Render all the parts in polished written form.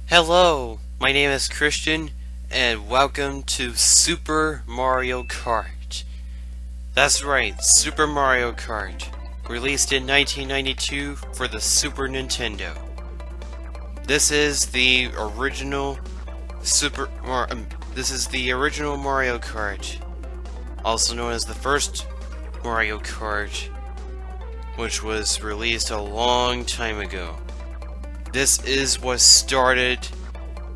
Hello, my name is Christian, and welcome to Super Mario Kart. That's right, Super Mario Kart, released in 1992 for the Super Nintendo. This is the original Mario Kart, also known as the first Mario Kart, which was released a long time ago. This is what started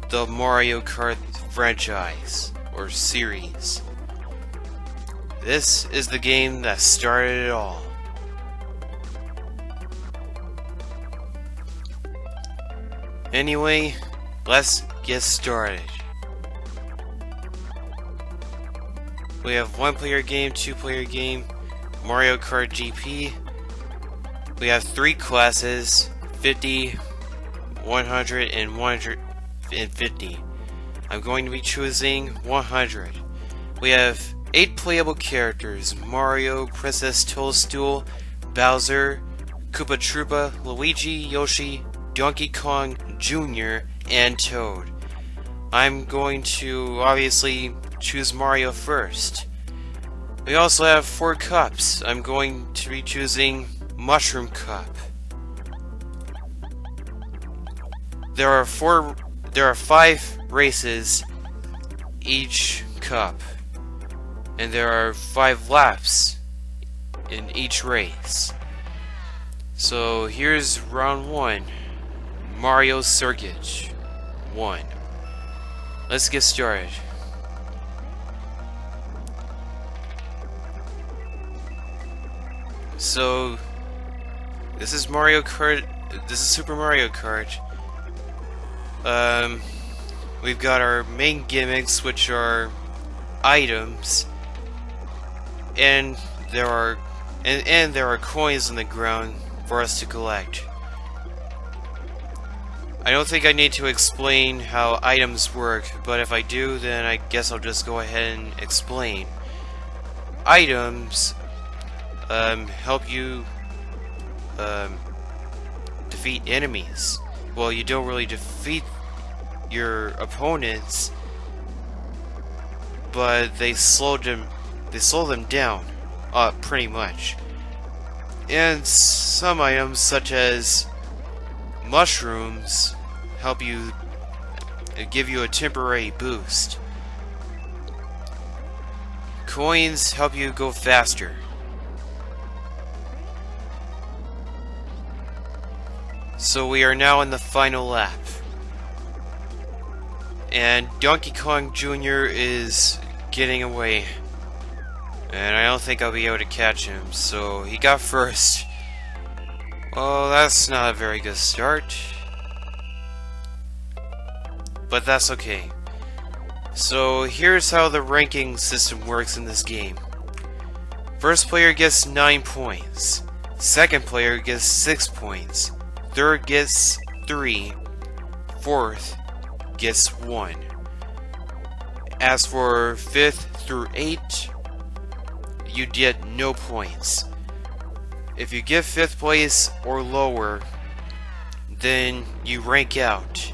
the Mario Kart franchise, or series. This is the game that started it all. Anyway, let's get started. We have one player game, two player game, Mario Kart GP. We have three classes, 50, 100, and 150. I'm going to be choosing 100. We have 8 playable characters: Mario, Princess Toadstool, Bowser, Koopa Troopa, Luigi, Yoshi, Donkey Kong Jr., and Toad. I'm going to obviously choose Mario first. We also have 4 cups. I'm going to be choosing Mushroom Cup. There are 5 races each cup, and there are 5 laps in each race. So here's round 1, Mario Circuit 1. Let's get started. So this is Mario Kart. This is Super Mario Kart. We've got our main gimmicks, which are items, and there are coins on the ground for us to collect. I don't think I need to explain how items work, but if I do, then I guess I'll just go ahead and explain. Items help you defeat enemies. Well, you don't really defeat your opponents, but they slow them down, pretty much. And some items, such as mushrooms, help you give you a temporary boost. Coins help you go faster. So we are now in the final lap. And Donkey Kong Jr. is getting away. And I don't think I'll be able to catch him, so he got first. Well, that's not a very good start. But that's okay. So here's how the ranking system works in this game. First player gets 9 points. Second player gets 6 points. Third gets 3. Fourth gets 1. As for 5th through 8, you get no points. If you get 5th place or lower, then you rank out,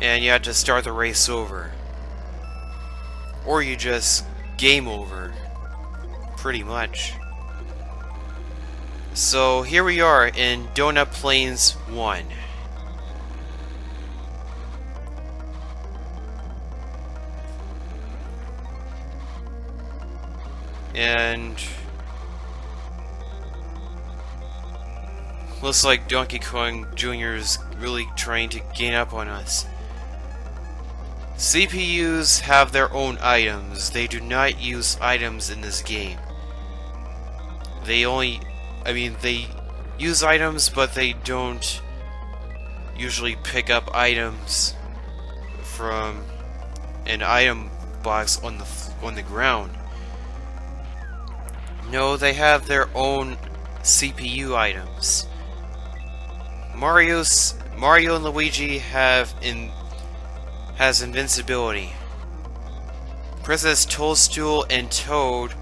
and you have to start the race over. Or you just game over, pretty much. So here we are in Donut Plains 1. And looks like Donkey Kong Jr. is really trying to gain up on us. CPUs have their own items. They do not use items in this game. They use items, but they don't usually pick up items from an item box on the ground. No, they have their own CPU items. Mario and Luigi has invincibility. Princess Toadstool and Toad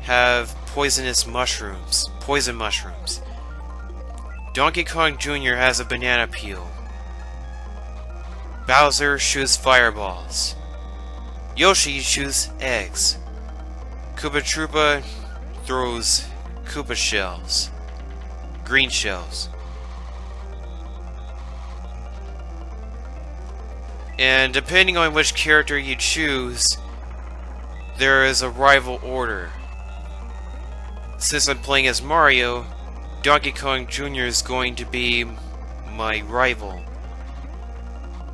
have poison mushrooms. Donkey Kong Jr. has a banana peel. Bowser shoots fireballs. Yoshi shoots eggs. Koopa Troopa throws Koopa shells. Green shells. And depending on which character you choose, there is a rival order. Since I'm playing as Mario, Donkey Kong Jr. is going to be my rival.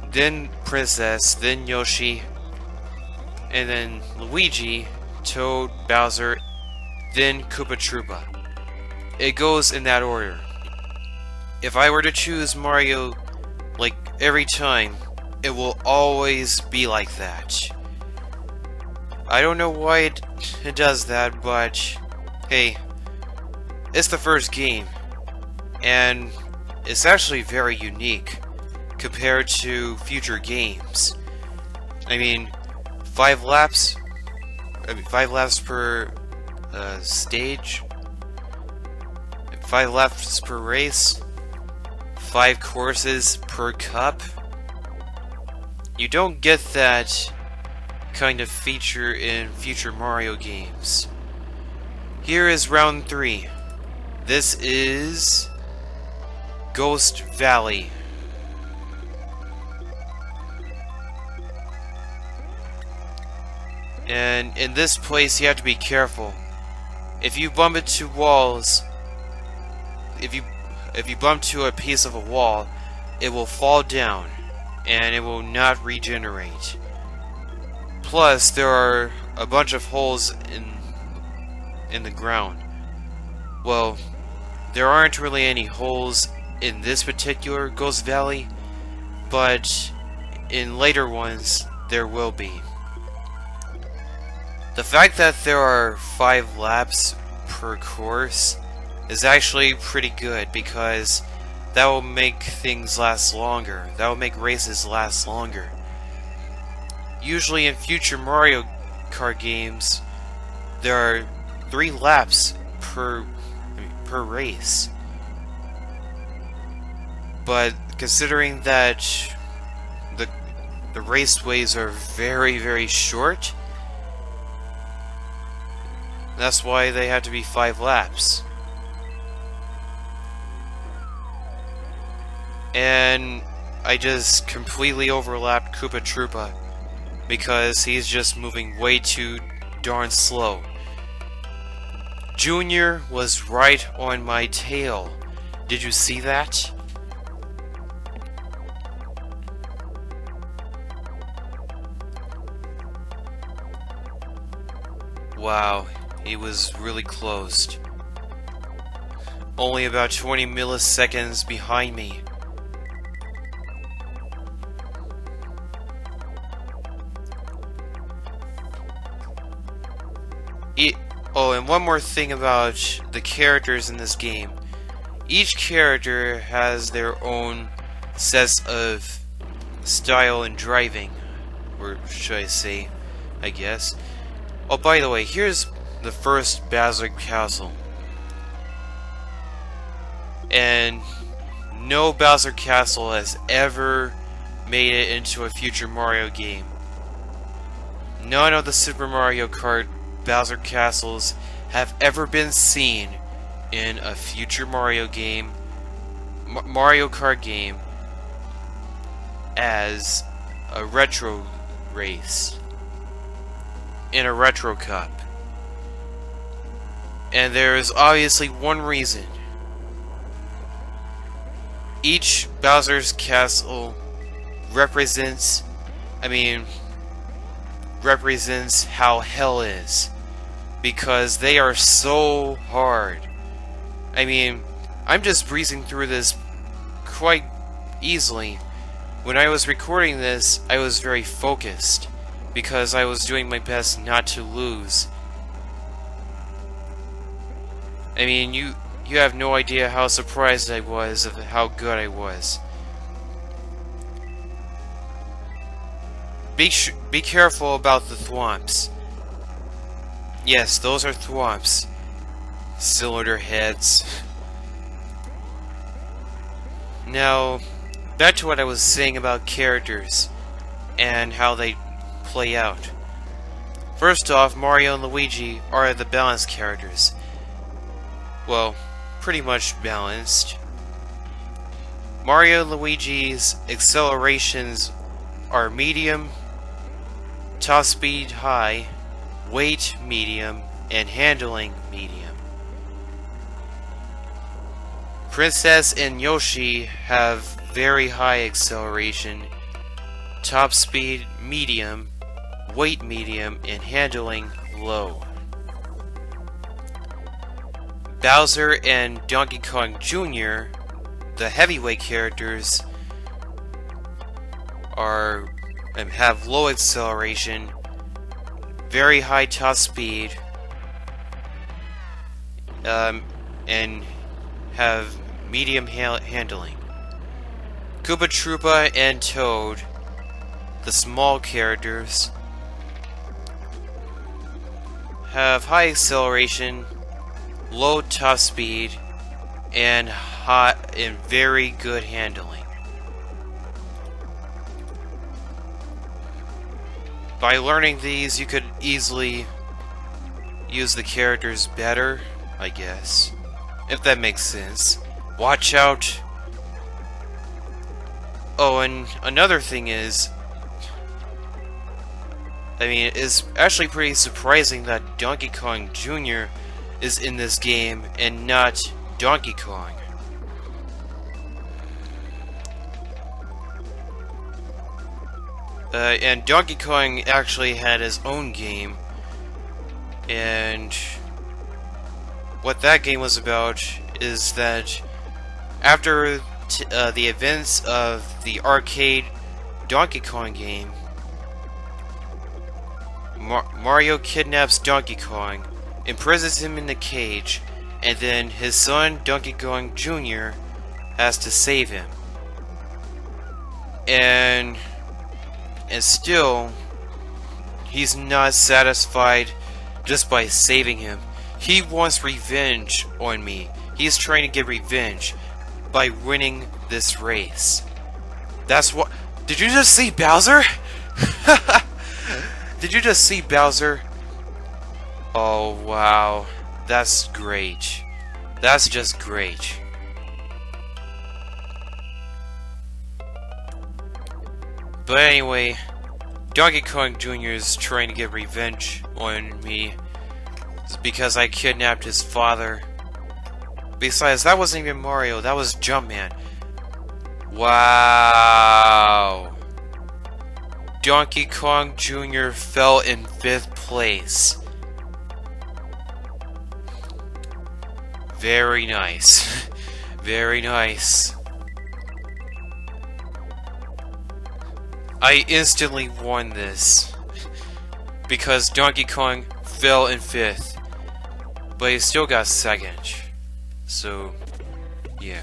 Then Princess, then Yoshi, and then Luigi, Toad, Bowser, then Koopa Troopa. It goes in that order. If I were to choose Mario, like, every time, it will always be like that. I don't know why it does that, but hey, it's the first game, and it's actually very unique compared to future games. I mean, 5 laps per stage, 5 laps per race, 5 courses per cup. You don't get that kind of feature in future Mario games. Here is round 3. This is Ghost Valley. And in this place you have to be careful. If you bump into walls, if you bump to a piece of a wall, it will fall down and it will not regenerate. Plus, there are a bunch of holes in the ground. Well, there aren't really any holes in this particular Ghost Valley, but in later ones there will be. The fact that there are 5 laps per course is actually pretty good, because that will make things last longer. That will make races last longer. Usually in future Mario Kart games, there are 3 laps per race. But considering that the raceways are very, very short, that's why they have to be 5 laps. And I just completely overlapped Koopa Troopa because he's just moving way too darn slow. Junior was right on my tail. Did you see that? Wow, he was really close. Only about 20 milliseconds behind me. Oh, and one more thing about the characters in this game. Each character has their own sets of style in driving, or should I say, I guess. Oh, by the way, here's the first Bowser Castle. And no Bowser Castle has ever made it into a future Mario game. None of the Super Mario Kart Bowser Castles have ever been seen in a future Mario game, Mario Kart game, as a retro race in a retro cup. And there is obviously one reason. Each Bowser's Castle represents how hell is, because they are so hard. I mean, I'm just breezing through this quite easily. When I was recording this, I was very focused because I was doing my best not to lose. I mean, you have no idea how surprised I was of how good I was. Be careful about the thwomps. Yes, those are thwomps. Cylinder heads. Now, back to what I was saying about characters and how they play out. First off, Mario and Luigi are the balanced characters. Well, pretty much balanced. Mario and Luigi's accelerations are medium, top speed high, weight medium, and handling medium. Princess and Yoshi have very high acceleration, top speed medium, weight medium, and handling low. Bowser and Donkey Kong Jr., the heavyweight characters, have low acceleration, very high top speed, and have medium handling. Koopa Troopa and Toad, the small characters, have high acceleration, low top speed, and very good handling. By learning these, you could easily use the characters better, I guess. If that makes sense. Watch out! Oh, and another thing is, it's actually pretty surprising that Donkey Kong Jr. is in this game and not Donkey Kong. And Donkey Kong actually had his own game, and what that game was about is that after the events of the arcade Donkey Kong game, Mario kidnaps Donkey Kong, imprisons him in the cage, and then his son Donkey Kong Jr. has to save him. And still, he's not satisfied just by saving him. He wants revenge on me. He's trying to get revenge by winning this race. That's what... Did you just see Bowser? Did you just see Bowser? Oh, wow. That's great. That's just great. But anyway, Donkey Kong Jr. is trying to get revenge on me because I kidnapped his father. Besides, that wasn't even Mario, that was Jumpman. Wow. Donkey Kong Jr. fell in 5th place. Very nice. Very nice. I instantly won this because Donkey Kong fell in 5th, but he still got 2nd. So, yeah.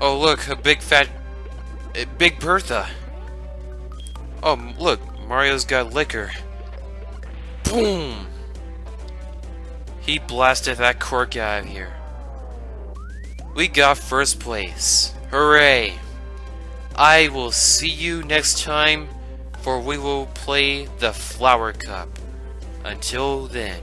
Oh look, a Big Bertha. Oh look, Mario's got liquor. Boom! He blasted that cork out of here. We got 1st place. Hooray! I will see you next time, for we will play the Flower Cup. Until then.